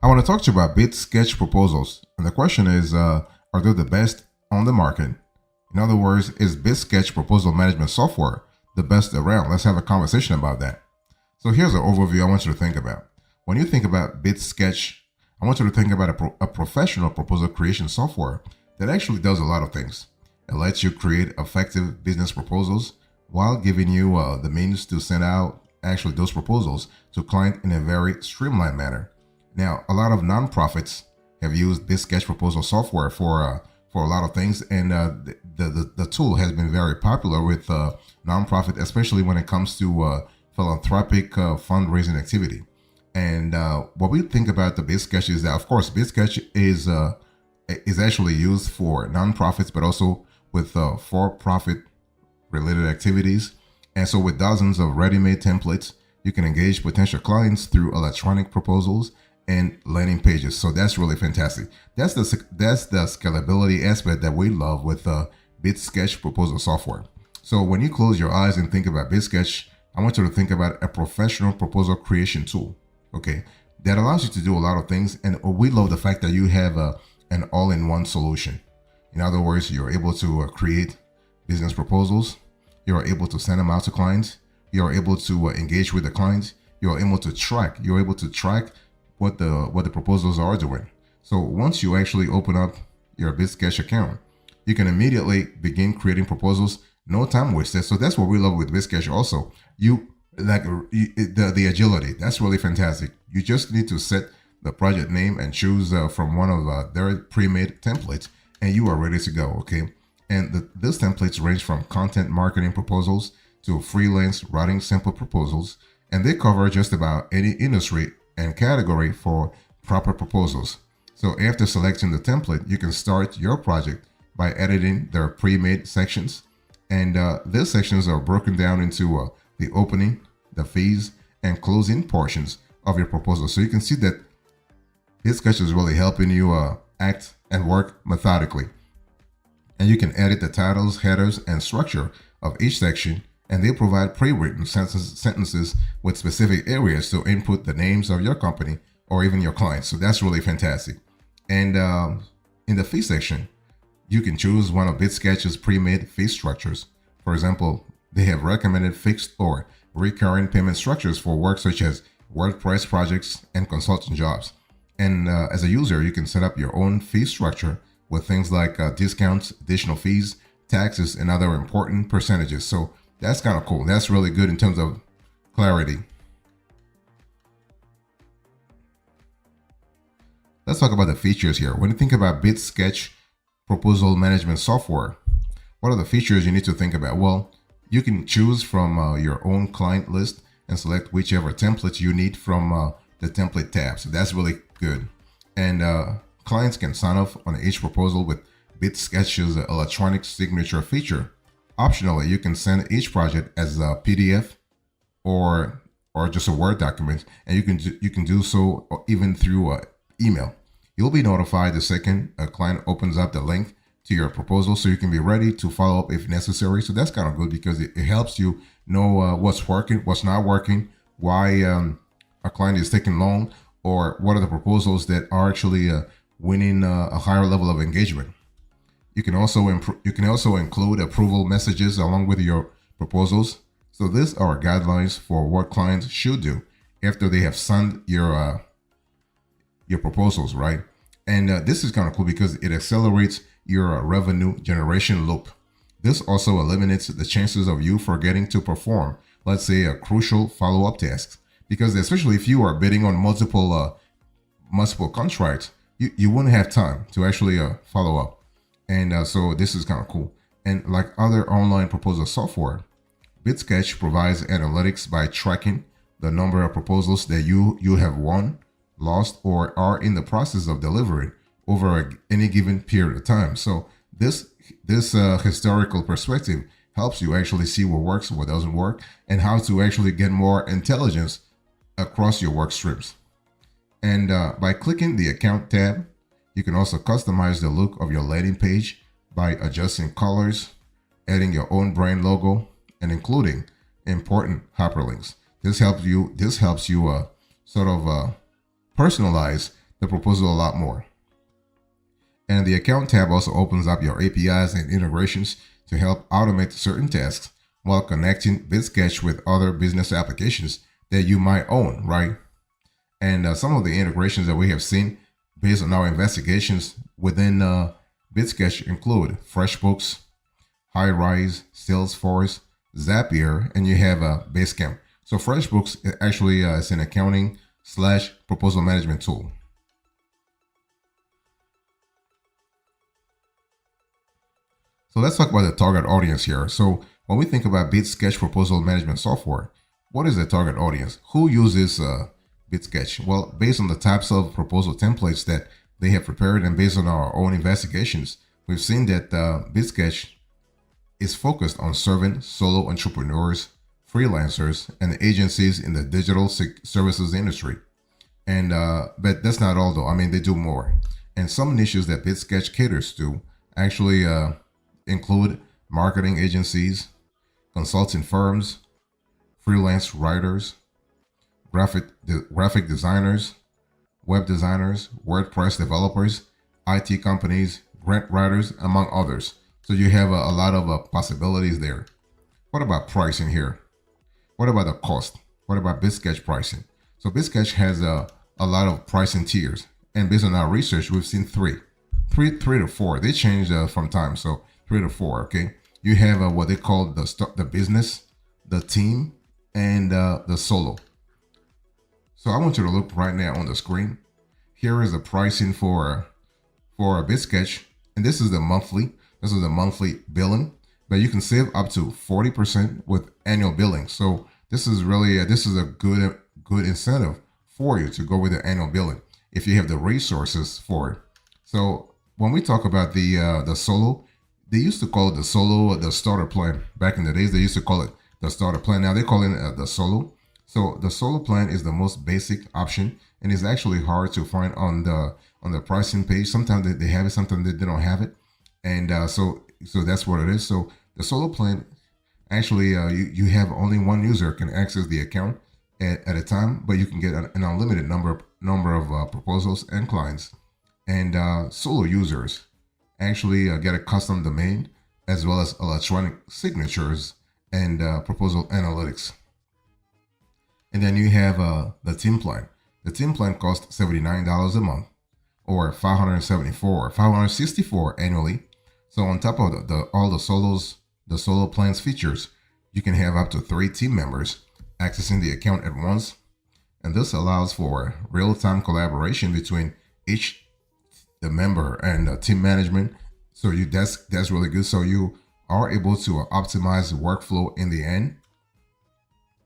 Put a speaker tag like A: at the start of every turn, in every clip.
A: I want to talk to you about Bidsketch proposals. And the question is, are they the best on the market? In other words, is Bidsketch proposal management software the best around? Let's have a conversation about that. So here's an overview I want you to think about. When you think about Bidsketch, I want you to think about a professional proposal creation software that actually does a lot of things. It lets you create effective business proposals while giving you the means to send out actually those proposals to client in a very streamlined manner. Now, a lot of nonprofits have used this sketch proposal software for a lot of things, and the tool has been very popular with nonprofit, especially when it comes to philanthropic fundraising activity. And what we think about the Bidsketch is that, of course, Bidsketch is actually used for nonprofits, but also with for-profit related activities. And so, with dozens of ready-made templates, you can engage potential clients through electronic proposals and landing pages. So that's really fantastic. That's the scalability aspect that we love with Bidsketch proposal software. So when you close your eyes and think about Bidsketch, I want you to think about a professional proposal creation tool. Okay, that allows you to do a lot of things, and we love the fact that you have an all-in-one solution. In other words, you're able to create business proposals. You're able to send them out to clients. You're able to engage with the clients. You're able to track. You're able to track what the proposals are doing. So once you actually open up your Bidsketch account, you can immediately begin creating proposals. No time wasted. So that's what we love with Bidsketch. Also, the agility. That's really fantastic. You just need to set the project name and choose from one of their pre-made templates, and you are ready to go. Okay. And these templates range from content marketing proposals to freelance writing simple proposals, and they cover just about any industry and category for proper proposals. So after selecting the template, you can start your project by editing their pre-made sections. And these sections are broken down into the opening, the fees, and closing portions of your proposal. So you can see that this sketch is really helping you act and work methodically. And you can edit the titles, headers, and structure of each section, and they provide pre-written sentences with specific areas to input the names of your company or even your clients. So that's really fantastic. And in the fee section, you can choose one of Bidsketch's pre-made fee structures. For example, they have recommended fixed or recurring payment structures for work such as WordPress projects and consulting jobs. And as a user, you can set up your own fee structure with things like discounts, additional fees, taxes, and other important percentages. So that's kind of cool. That's really good in terms of clarity. Let's talk about the features here. When you think about Bidsketch proposal management software, what are the features you need to think about? Well, you can choose from your own client list and select whichever template you need from the template tab. So that's really good. And clients can sign off on each proposal with Bidsketch's electronic signature feature. Optionally, you can send each project as a PDF or just a Word document, and you can do so even through email. You'll be notified the second a client opens up the link to your proposal, so you can be ready to follow up if necessary. So that's kind of good because it helps you know what's working, what's not working, why a client is taking long, or what are the proposals that are actually winning a higher level of engagement. You can also include approval messages along with your proposals. So these are guidelines for what clients should do after they have signed your proposals, right? And this is kind of cool because it accelerates your revenue generation loop. This also eliminates the chances of you forgetting to perform, let's say, a crucial follow-up task. Because especially if you are bidding on multiple contracts, you wouldn't have time to actually follow up. And so this is kind of cool. And like other online proposal software, Bidsketch provides analytics by tracking the number of proposals that you have won, lost, or are in the process of delivering over any given period of time. So this historical perspective helps you actually see what works, what doesn't work, and how to actually get more intelligence across your work streams. And by clicking the account tab, you can also customize the look of your landing page by adjusting colors, adding your own brand logo, and including important hyperlinks. This helps you personalize the proposal a lot more. And the account tab also opens up your APIs and integrations to help automate certain tasks while connecting Bidsketch with other business applications that you might own, right? And some of the integrations that we have seen based on our investigations within Bidsketch include FreshBooks, HighRise, Salesforce, Zapier, and you have Basecamp. So FreshBooks actually is an accounting slash proposal management tool. So let's talk about the target audience here. So when we think about Bidsketch proposal management software, what is the target audience? Who uses Bidsketch? Well, based on the types of proposal templates that they have prepared and based on our own investigations, we've seen that Bidsketch is focused on serving solo entrepreneurs, freelancers, and agencies in the digital services industry. And but that's not all though. I mean, they do more. And some niches that Bidsketch caters to actually include marketing agencies, consulting firms, freelance writers, graphic designers, web designers, WordPress developers, IT companies, grant writers, among others. So you have a lot of possibilities there. What about pricing here? What about the cost? What about Bidsketch pricing? So Bidsketch has a lot of pricing tiers. And based on our research, we've seen three to four. They change from time. So 3 to 4, okay? You have what they call the business, the team, and the solo. So I want you to look right now on the screen. Here is the pricing for Bidsketch, and this is the monthly. This is the monthly billing, but you can save up to 40% with annual billing. So this is really this is a good incentive for you to go with the annual billing if you have the resources for it. So when we talk about the solo, they used to call it the starter plan. Back in the days, they used to call it the starter plan. Now they call it the solo. So the solo plan is the most basic option, and it's actually hard to find on the pricing page. Sometimes they have it, sometimes they don't have it, and so that's what it is. So the solo plan, actually, you have only one user can access the account at a time, but you can get an unlimited number of proposals and clients. And solo users actually get a custom domain as well as electronic signatures and proposal analytics. And then you have the team plan. The team plan costs $79 a month or $564 annually. So on top of all the solo plans features, you can have up to 3 team members accessing the account at once. And this allows for real-time collaboration between the member and team management. So that's really good. So you are able to optimize the workflow in the end.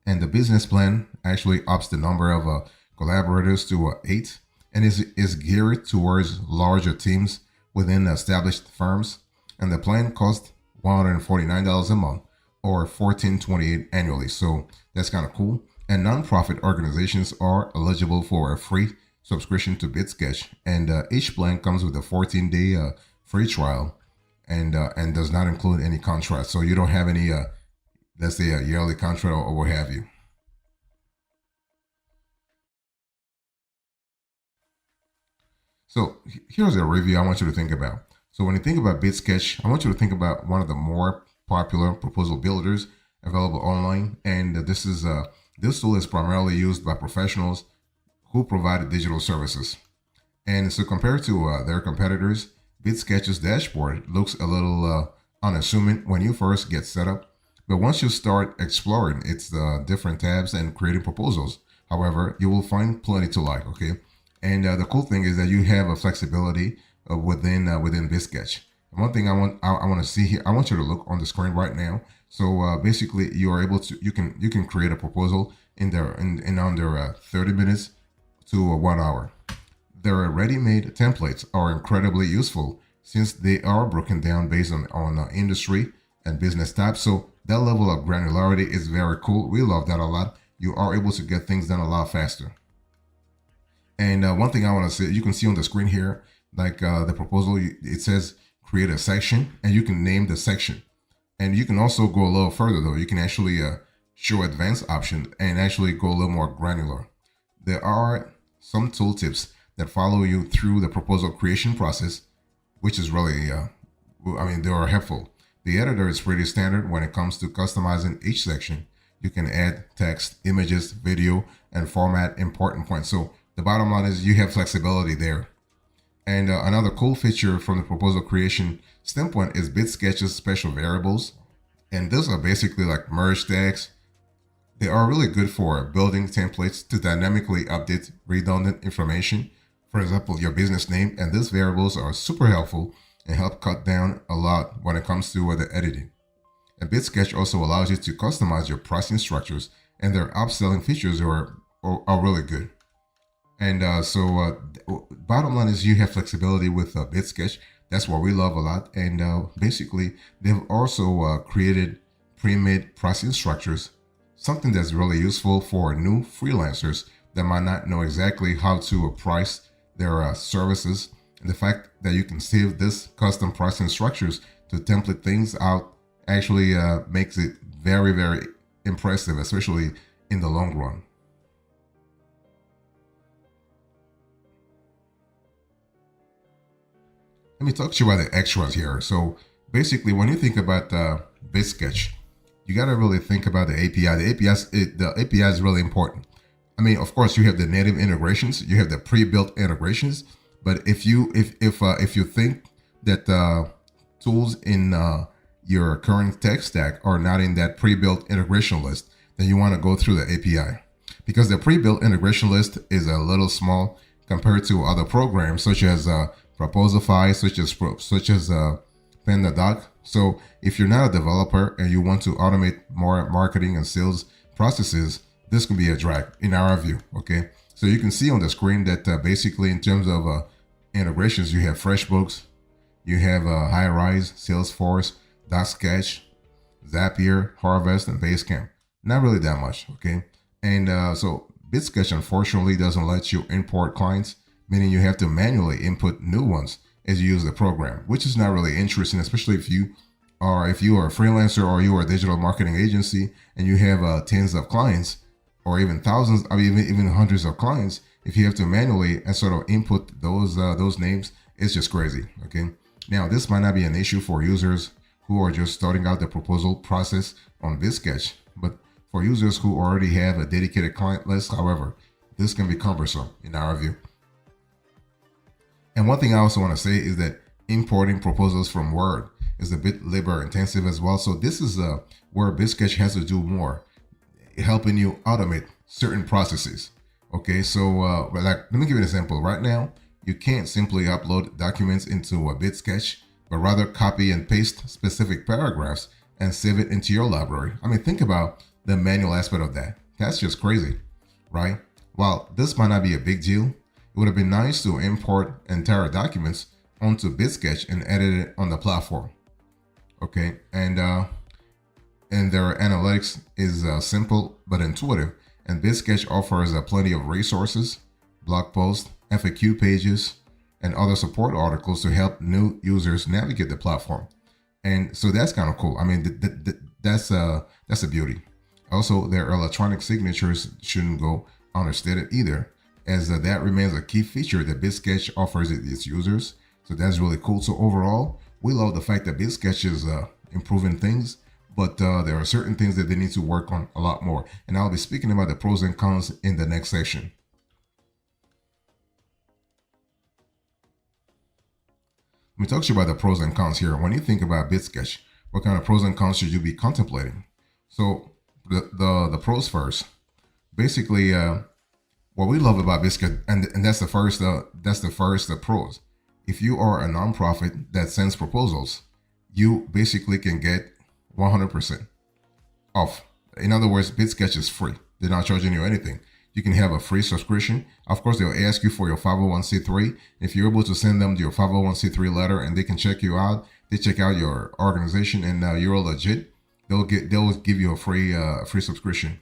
A: And the business plan actually ups the number of collaborators to 8 and is geared towards larger teams within established firms. And the plan costs $149 a month or $14.28 annually. So that's kind of cool. And nonprofit organizations are eligible for a free subscription to Bidsketch, and each plan comes with a 14-day free trial, and does not include any contract. So you don't have any, let's say, a yearly contract or what have you. So here's a review I want you to think about. So when you think about Bidsketch, I want you to think about one of the more popular proposal builders available online, and this tool is primarily used by professionals who provide digital services. And so compared to their competitors, Bidsketch's dashboard looks a little unassuming when you first get set up, but once you start exploring its different tabs and creating proposals, however, you will find plenty to like, okay? And the cool thing is that you have a flexibility within Bidsketch. One thing I want to see here, I want you to look on the screen right now. So basically, you are able to you can create a proposal in under 30 minutes to 1 hour. Their ready-made templates are incredibly useful since they are broken down based on industry and business type. So that level of granularity is very cool. We love that a lot. You are able to get things done a lot faster. And one thing I want to say, you can see on the screen here, like the proposal, it says create a section, and you can name the section. And you can also go a little further though. You can actually show advanced options and actually go a little more granular. There are some tooltips that follow you through the proposal creation process, which is really, they are helpful. The editor is pretty standard when it comes to customizing each section. You can add text, images, video, and format important points. So the bottom line is you have flexibility there. And another cool feature from the proposal creation standpoint is Bidsketch's special variables. And those are basically like merge tags. They are really good for building templates to dynamically update redundant information. For example, your business name, and these variables are super helpful and help cut down a lot when it comes to the editing. And Bidsketch also allows you to customize your pricing structures, and their upselling features are really good. And bottom line is you have flexibility with Bidsketch. That's what we love a lot. And basically, they've also created pre-made pricing structures, something that's really useful for new freelancers that might not know exactly how to price their services. And the fact that you can save this custom pricing structures to template things out actually makes it very, very impressive, especially in the long run. Let me talk to you about the extras here. So basically, when you think about Bidsketch, you got to really think about the API. The API is really important. I mean, of course, you have the native integrations, you have the pre-built integrations. But if you think that tools in your current tech stack are not in that pre-built integration list, then you want to go through the API, because the pre-built integration list is a little small compared to other programs such as Proposalify, such as Pendadoc. So if you're not a developer and you want to automate more marketing and sales processes, this can be a drag in our view. Okay, so you can see on the screen that basically in terms of integrations, you have FreshBooks, you have Highrise, Salesforce, Bidsketch, Zapier, Harvest, and Basecamp. Not really that much. Okay, and so Bidsketch unfortunately doesn't let you import clients, meaning you have to manually input new ones as you use the program, which is not really interesting, especially if you are a freelancer or you are a digital marketing agency and you have tens of clients or even thousands, I mean, even hundreds of clients. If you have to manually and sort of input those names, it's just crazy. Okay, now this might not be an issue for users who are just starting out the proposal process on Bidsketch, but for users who already have a dedicated client list, however, this can be cumbersome in our view. And one thing I also want to say is that importing proposals from Word is a bit labor intensive as well. So this is where Bidsketch has to do more, helping you automate certain processes. Okay, so let me give you an example. Right now, you can't simply upload documents into a Bidsketch, but rather copy and paste specific paragraphs and save it into your library. I mean, think about the manual aspect of that. That's just crazy, right? While this might not be a big deal, it would have been nice to import entire documents onto Bidsketch and edit it on the platform. Okay, and their analytics is simple but intuitive, and Bidsketch offers plenty of resources, blog posts, FAQ pages, and other support articles to help new users navigate the platform. And so that's kind of cool. I mean, that's a beauty. Also, their electronic signatures shouldn't go understated either, as that remains a key feature that Bidsketch offers its users. So that's really cool. So overall, we love the fact that Bidsketch is improving things, but there are certain things that they need to work on a lot more. And I'll be speaking about the pros and cons in the next section. Let me talk to you about the pros and cons here. When you think about Bidsketch, what kind of pros and cons should you be contemplating? So the pros first. Basically, what we love about Bidsketch, and that's the first pros. If you are a nonprofit that sends proposals, you basically can get 100% off. In other words, Bidsketch is free. They're not charging you anything. You can have a free subscription. Of course, they'll ask you for your 501c3. If you're able to send them your 501c3 letter and they can check you out, they check out your organization and you're legit, they'll give you a free subscription.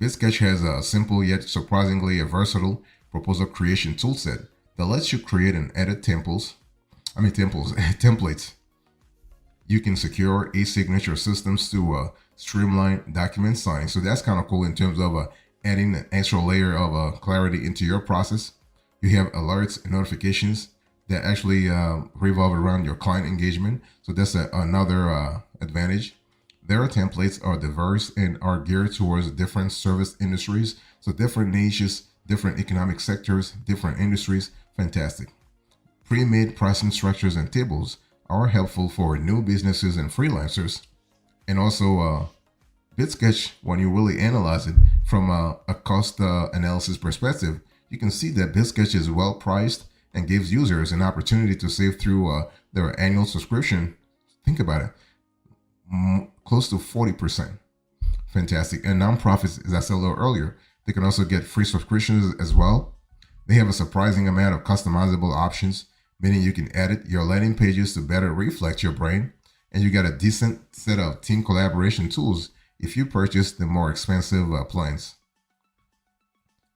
A: Bidsketch has a simple yet surprisingly versatile proposal creation toolset that lets you create and edit templates. You can secure e-signature systems to streamline document signing. So that's kind of cool in terms of adding an extra layer of clarity into your process. You have alerts and notifications that actually revolve around your client engagement. So that's another advantage. Their templates are diverse and are geared towards different service industries. So different niches, different economic sectors, different industries. Fantastic. Pre-made pricing structures and tables are helpful for new businesses and freelancers. And also, Bidsketch, when you really analyze it from a cost analysis perspective, you can see that Bidsketch is well priced and gives users an opportunity to save through their annual subscription. Think about it, close to 40%. Fantastic. And nonprofits, as I said a little earlier, they can also get free subscriptions as well. They have a surprising amount of customizable options, meaning you can edit your landing pages to better reflect your brand. And you got a decent set of team collaboration tools if you purchase the more expensive plans.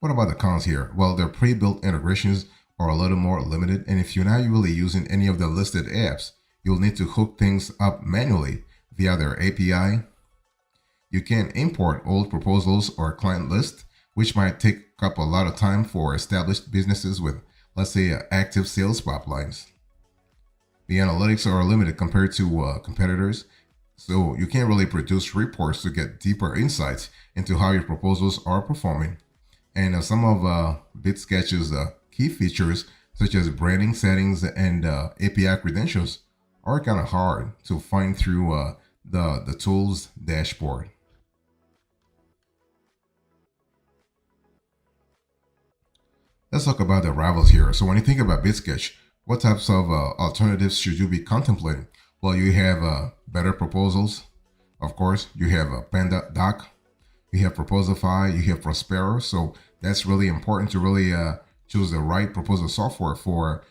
A: What about the cons here? Well, their pre-built integrations are a little more limited, and if you're not really using any of the listed apps, you'll need to hook things up manually via their API. You can import old proposals or client lists, which might take up a lot of time for established businesses with, let's say, active sales pipelines. The analytics are limited compared to competitors, so you can't really produce reports to get deeper insights into how your proposals are performing. And some of Bidsketch's key features, such as branding settings and API credentials, are kind of hard to find through the tool's dashboard. Let's talk about the rivals here. So when you think about Bidsketch, what types of alternatives should you be contemplating? Well, you have better proposals. Of course, you have Panda Doc, you have Proposalify, you have Prospero. So that's really important to really choose the right proposal software for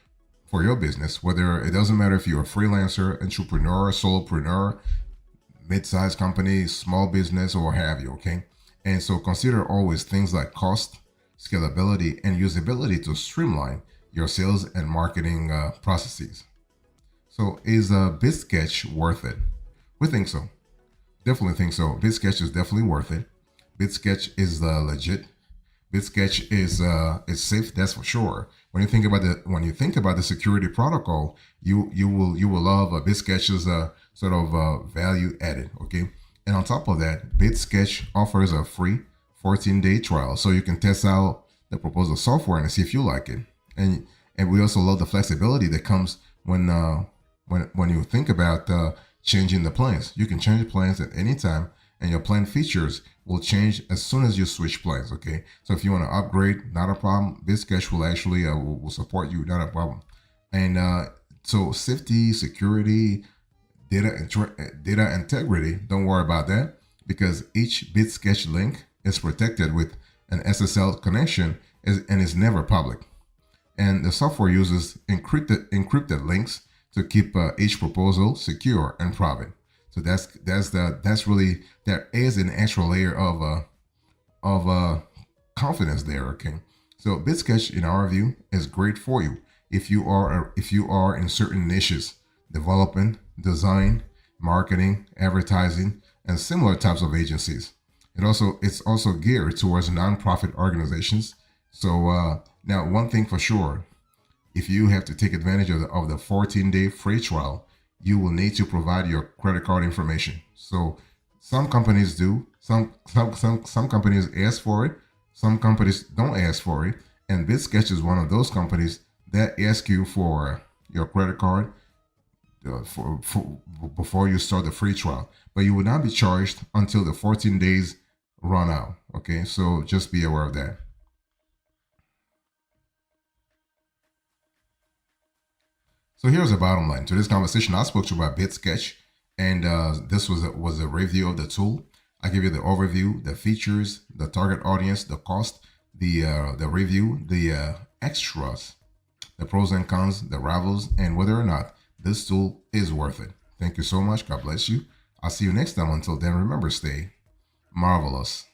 A: your business. Whether it doesn't matter if you're a freelancer, entrepreneur, solopreneur, mid-sized company, small business, or what have you. Okay, and so consider always things like cost, scalability, and usability to streamline your sales and marketing processes. So is Bidsketch worth it? We think so. Definitely think so. Bidsketch is definitely worth it. Bidsketch is legit. Bidsketch is safe, that's for sure. When you think about the security protocol, you will love Bidsketch's sort of value added. Okay, and on top of that, Bidsketch offers a free 14-day trial, so you can test out the proposal software and see if you like it. And we also love the flexibility that comes when you think about changing the plans. You can change plans at any time, and your plan features will change as soon as you switch plans. Okay, so if you want to upgrade, not a problem. Bidsketch will actually will support you, not a problem. And so safety, security, data integrity, don't worry about that, because each Bidsketch link is protected with an SSL connection and is never public. And the software uses encrypted links to keep each proposal secure and private. So that's really, there is an extra layer of confidence there. Okay, so Bidsketch, in our view, is great for you if you are in certain niches: development, design, marketing, advertising, and similar types of agencies. It's also geared towards nonprofit organizations. So now, one thing for sure, if you have to take advantage of the 14-day free trial, you will need to provide your credit card information. So some companies do, some companies ask for it, some companies don't ask for it, and Bidsketch is one of those companies that ask you for your credit card before you start the free trial. But you will not be charged until the 14 days run out. Okay, so just be aware of that. So here's the bottom line to this conversation. I spoke to you about Bidsketch, and this was a review of the tool. I give you the overview, the features, the target audience, the cost, the review, the extras, the pros and cons, the rivals, and whether or not this tool is worth it. Thank you so much. God bless you. I'll see you next time. Until then, remember, stay marvelous.